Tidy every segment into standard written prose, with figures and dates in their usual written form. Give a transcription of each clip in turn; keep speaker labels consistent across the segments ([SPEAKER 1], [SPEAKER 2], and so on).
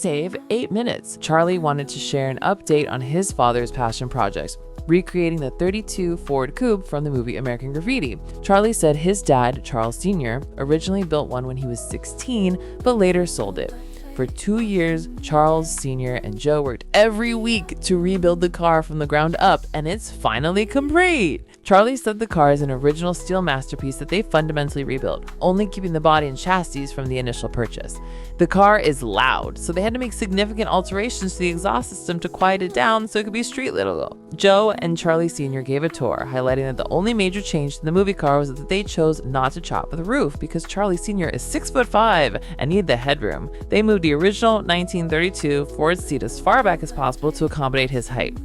[SPEAKER 1] save 8 minutes. Charlie wanted to share an update on his father's passion projects, recreating the 32 Ford Coupe from the movie American Graffiti. Charlie said his dad, Charles Sr., originally built one when he was 16, but later sold it. For 2 years, Charles Sr. and Joe worked every week to rebuild the car from the ground up, and it's finally complete. Charlie said the car is an original steel masterpiece that they fundamentally rebuilt, only keeping the body and chassis from the initial purchase. The car is loud, so they had to make significant alterations to the exhaust system to quiet it down so it could be street legal. Joe and Charlie Sr. gave a tour, highlighting that the only major change to the movie car was that they chose not to chop the roof because Charlie Sr. is 6'5" and needed the headroom. They moved the original 1932 Ford seat as far back as possible to accommodate his height.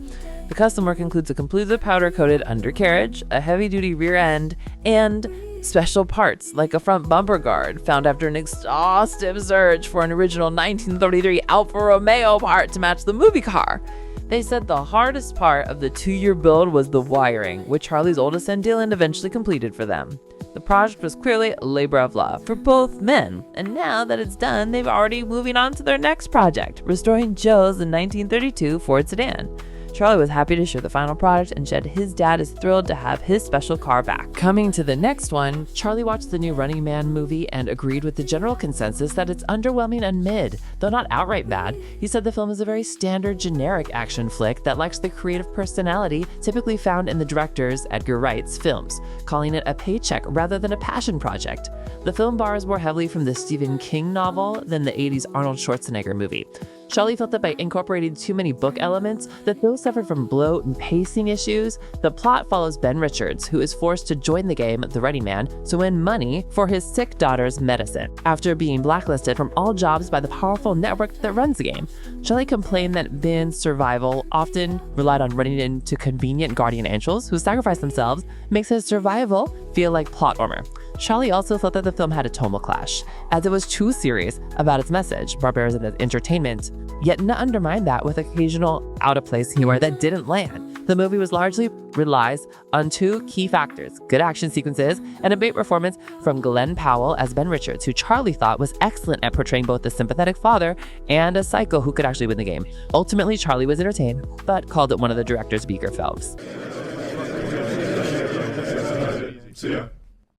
[SPEAKER 1] The custom work includes a completely powder-coated undercarriage, a heavy-duty rear end, and special parts like a front bumper guard found after an exhaustive search for an original 1933 Alfa Romeo part to match the movie car. They said the hardest part of the 2-year build was the wiring, which Charlie's oldest son Dylan eventually completed for them. The project was clearly labor of love for both men, and now that it's done, they've already moving on to their next project, restoring Joe's 1932 Ford sedan. Charlie was happy to share the final product and said his dad is thrilled to have his special car back. Coming to the next one, Charlie watched the new Running Man movie and agreed with the general consensus that it's underwhelming and mid, though not outright bad. He said the film is a very standard, generic action flick that lacks the creative personality typically found in the director's, Edgar Wright's, films, calling it a paycheck rather than a passion project. The film borrows more heavily from the Stephen King novel than the 80s Arnold Schwarzenegger movie. Charlie felt that by incorporating too many book elements, the film suffered from bloat and pacing issues. The plot follows Ben Richards, who is forced to join the game, The Running Man, to win money for his sick daughter's medicine, after being blacklisted from all jobs by the powerful network that runs the game. Charlie complained that Ben's survival often relied on running into convenient guardian angels who sacrifice themselves, makes his survival feel like plot armor. Charlie also felt that the film had a tonal clash, as it was too serious about its message, barbarism as entertainment, yet not undermine that with occasional out-of-place humor that didn't land. The movie was largely relies on 2 key factors: good action sequences and a great performance from Glenn Powell as Ben Richards, who Charlie thought was excellent at portraying both the sympathetic father and a psycho who could actually win the game. Ultimately, Charlie was entertained, but called it one of the director's weaker films.
[SPEAKER 2] See ya.